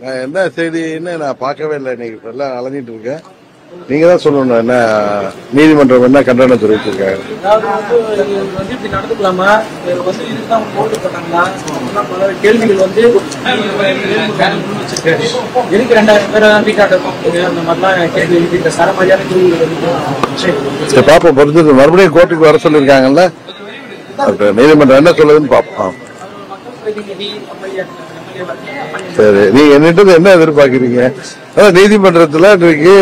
நான் என்ன செய்தின்னு நான் பார்க்கவே இல்லை. இன்னைக்கு எல்லாம் அலைஞ்சிட்டு இருக்கேன். நீங்க தான் சொல்லணும். என்ன நீதிமன்றம் என்ன கண்டனம் தெரிவிச்சிருக்காங்க? கேள்விகள் வந்து எதுக்கு 2000 பேரை அந்த மாதிரிலாம் கேள்வி எழுதிட்ட சரமாரியான கேள்விகள் பாப்போம். பொறுத்து மறுபடியும் கோர்ட்டுக்கு வர சொல்லியிருக்காங்கல்ல, நீதிமன்றம் என்ன சொல்லுதுன்னு பார்ப்போம். சரி, நீங்க என்னிட்ட என்ன எதிர்பார்க்கிறீங்க? நீதிமன்றத்துல இன்றைக்கு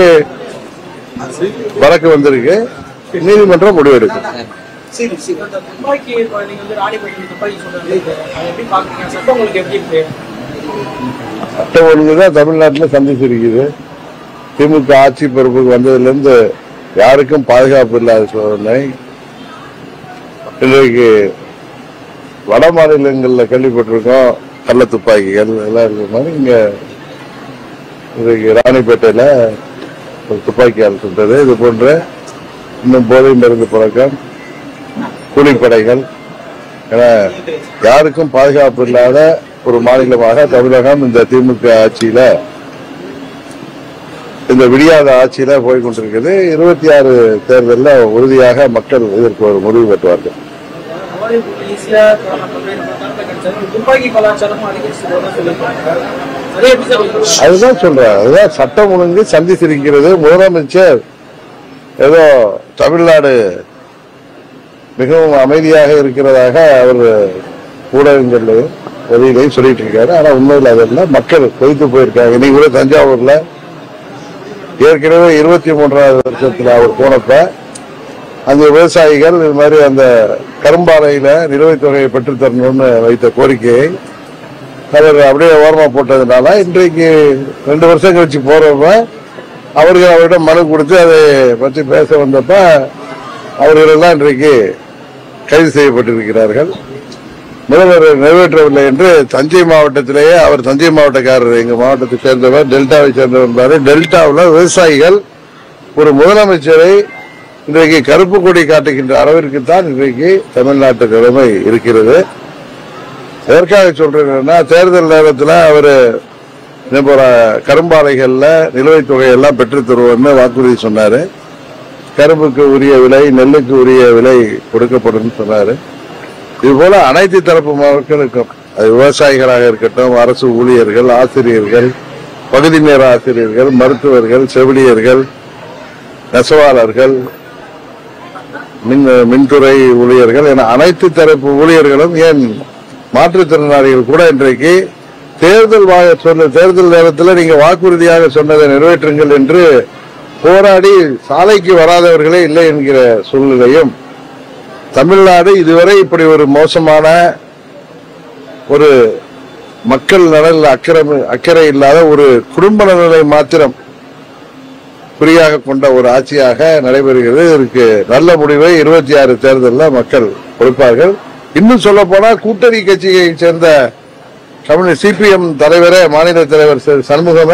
வழக்கு வந்திருக்கு, நீதிமன்றம் முடிவெடுக்கும். சட்டம் ஒழுங்குதான் தமிழ்நாட்டில் சந்திச்சிருக்குது. திமுக ஆட்சி பொறுப்புக்கு வந்ததுல இருந்து யாருக்கும் பாதுகாப்பு இல்லாத சோதனை. இன்றைக்கு வட மாநிலங்கள்ல கேள்விப்பட்டிருக்கோம், கள்ள துப்பாக்கிகள் எல்லாம் இருக்கிற மாதிரி இங்க இன்றைக்கு ராணிப்பேட்டையில ஒரு துப்பாக்கியால் சுட்டது. இது போன்ற இன்னும் போதை மருந்து பழக்கம், கூலிப்படைகள் என யாருக்கும் பாதுகாப்பு இல்லாத ஒரு மாநிலமாக தமிழகம் இந்த திமுக ஆட்சியில, இந்த விடியாத ஆட்சியில போய்கொண்டிருக்கிறது. 26 தேர்தலில் உறுதியாக மக்கள் இதற்கு ஒரு முடிவு பெற்றுவார்கள். அதுதான் சொல்றேன். அதுதான் சட்டம் ஒழுங்கு சந்தித்திருக்கிறது. முதலமைச்சர் ஏதோ தமிழ்நாடு மிகவும் அமைதியாக இருக்கிறதாக அவர் ஊடகங்கள்லையும் வெளியிலையும் சொல்லிட்டு இருக்காரு. ஆனா உண்மையில் அதெல்லாம் மக்கள் கொதித்து போயிருக்காங்க. இன்னைக்கு கூட தஞ்சாவூர்ல ஏற்கனவே 23வது வருஷத்துல அவர் போனப்ப அந்த விவசாயிகள் இது மாதிரி அந்த கரும்பாலையில நிலுவைத் தொகையை பெற்றுத்தரணும்னு வைத்த கோரிக்கையை அவர் அப்படியே ஓரமா போட்டதுனால இன்றைக்கு 2 வருஷம் கழிச்சு போறப்ப அவர்கள் அவரிடம் மனு கொடுத்து அதை பற்றி பேச வந்தப்ப அவர்கள் எல்லாம் இன்றைக்கு கைது செய்யப்பட்டிருக்கிறார்கள். முதல்வர் நிறைவேற்றவில்லை என்று தஞ்சை மாவட்டத்திலேயே, அவர் தஞ்சை மாவட்டக்காரர், எங்க மாவட்டத்தை சேர்ந்தவர், டெல்டாவை சேர்ந்தவர். டெல்டாவில் விவசாயிகள் ஒரு முதலமைச்சரை இன்றைக்கு கருப்பு கொடி காட்டுகின்ற அளவிற்கு தான் இன்றைக்கு தமிழ்நாட்டு நிலைமை இருக்கிறது. எதற்காக சொல்றேன்னா, தேர்தல் நேரத்தில் அவரு கரும்பாலைகள்ல நிலுவைத் தொகையெல்லாம் பெற்றுத் தருவோம்னு வாக்குறுதி சொன்னாரு. கரும்புக்கு உரிய விலை, நெல்லுக்கு உரிய விலை கொடுக்கப்படும் சொன்னாரு. இதுபோல அனைத்து தரப்பு மக்களுக்கும், அது விவசாயிகளாக இருக்கட்டும், அரசு ஊழியர்கள், ஆசிரியர்கள், பகுதி நேர ஆசிரியர்கள், மருத்துவர்கள், செவிலியர்கள், நெசவாளர்கள், மின்துறை ஊழியர்கள் என அனைத்து தரப்பு ஊழியர்களும், ஏன் மாற்றுத்திறனாளிகள் கூட இன்றைக்கு தேர்தல் நேரத்தில் நீங்க வாக்குறுதியாக சொன்னதை நிறைவேற்றுங்கள் என்று போராடி சாலைக்கு வராதவர்களே இல்லை என்கிற சூழ்நிலையும், தமிழ்நாடு இதுவரை இப்படி ஒரு மோசமான ஒரு மக்கள் நலனில் அக்கறை இல்லாத ஒரு குடும்ப நலனை மாத்திரம் குறியாக கொண்ட ஒரு ஆட்சியாக நடைபெறுகிறது. இதற்கு நல்ல முடிவை 26 தேர்தலில் மக்கள் கொடுப்பார்கள். இன்னும் சொல்ல போனா கூட்டணி கட்சியை சேர்ந்த கம்யூனிஸ்ட் சிபிஎம் தலைவரே, மாநில தலைவர் சண்முகம்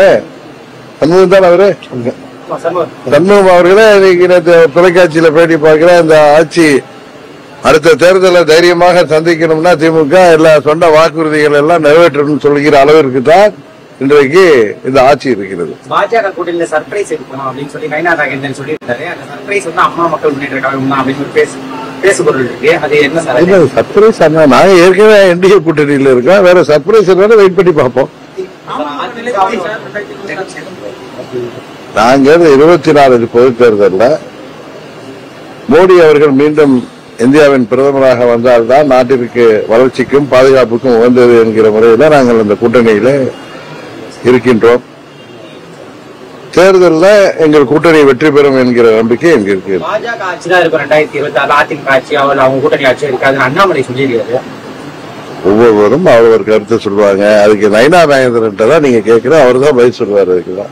தான் அவரு, சண்முகம் அவர்களே இன்னைக்கு தொலைக்காட்சியில பேட்டி பார்க்கிற, இந்த ஆட்சி அடுத்த தேர்தலை தைரியமாக சந்திக்கணும்னா திமுக எல்லா சொன்ன வாக்குறுதிகள் எல்லாம் நிறைவேற்றணும்னு சொல்கிற அளவிற்கு தான் இன்றைக்கு இந்த ஆட்சி இருக்கிறது. பாஜக கூட்டணியில சர்ப்ரைஸ் இருக்கணும் அப்படின்னு சொல்லி நயினா நாகேந்திரன் சொல்லியிருக்காரு. அந்த சர்ப்ரைஸ் வந்து அம்மா மக்கள் முன்னேற்ற கழகம் அப்படின்னு பேசுபொருள் இருக்கு. அது என்ன சர்ப்ரைஸ்? நாங்க ஏற்கனவே என்டிஏ கூட்டணியில இருக்கோம். வேற சர்ப்ரைஸ் வெயிட் பண்ணி பார்ப்போம். நாங்க 24 பொது தேர்தலில் மோடி அவர்கள் மீண்டும் இந்தியாவின் பிரதமராக வந்தால்தான் நாட்டிற்கு வளர்ச்சிக்கும் பாதுகாப்புக்கும் உகந்தது என்கிற முறையில் நாங்கள் அந்த கூட்டணியில இருக்கின்றோம். தேர்தலில் எங்கள் கூட்டணி வெற்றி பெறும் என்கிற நம்பிக்கை எங்களுக்கு இருக்கு. பாஜக ஆட்சி தான் இருக்கும் 2026 அதிமுக ஆட்சி, அவங்க கூட்டணி ஆட்சி இருக்காது அண்ணாமலை சொல்லியிருக்காரு. ஒவ்வொருவரும் அவர் கருத்தை சொல்லுவாங்க. அதுக்கு நயினா நாகேந்திரன் தான் நீங்க கேட்கிற, அவர் தான் பதில் சொல்லுவாரு. அதுக்குதான்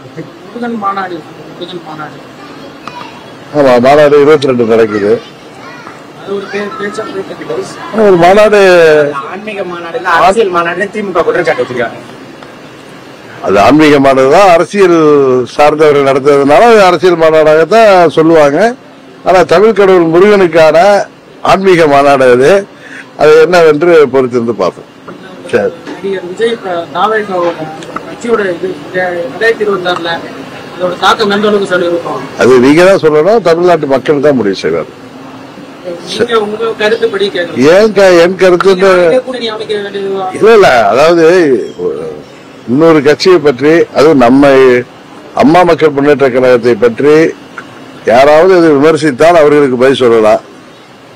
ஆமா, மாநாடு 22 நடக்குது. ஒரு மாநாடு, ஆன்மீக மாநாடு, அரசியல் மாநாடு திமுக குற்றச்சாட்டு வச்சிருக்காங்க. அது ஆன்மீக மாநாடு தான், அரசியல் சார்ந்தவர்கள் நடத்துறதுனால அரசியல் மாநாடாகத்தான் சொல்லுவாங்க. ஆனா தமிழ் கடவுள் முருகனுக்கான ஆன்மீக மாநாடு அது. அது என்னவென்று பொறுத்திருந்து பார்ப்போம். சரி. கட்சியோட இது 2026ல அதோட தாக்கம் எந்த அளவுக்கு சொல்லி இருக்கும்? அது நீங்க தான் சொல்லணும், தமிழ்நாட்டு மக்கள் தான் முடிவு செய்வார். நீங்க உங்க கருத்துப்படி கேட்கணும். என் கருத்து கூட்டணி அமைக்க வேண்டியது இல்ல அதாவது இன்னொரு கட்சியை பற்றி, அதுவும் நம்ம அம்மா மக்கள் முன்னேற்ற கழகத்தை பற்றி யாராவது இது விமர்சித்தால் அவர்களுக்கு பதில் சொல்லலாம்.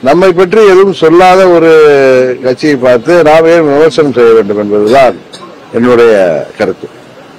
நம்மை பற்றி எதுவும் சொல்லாத ஒரு கட்சியை பார்த்து நாம் ஏன் விமர்சனம் செய்ய வேண்டும் என்பதுதான் என்னுடைய கருத்து.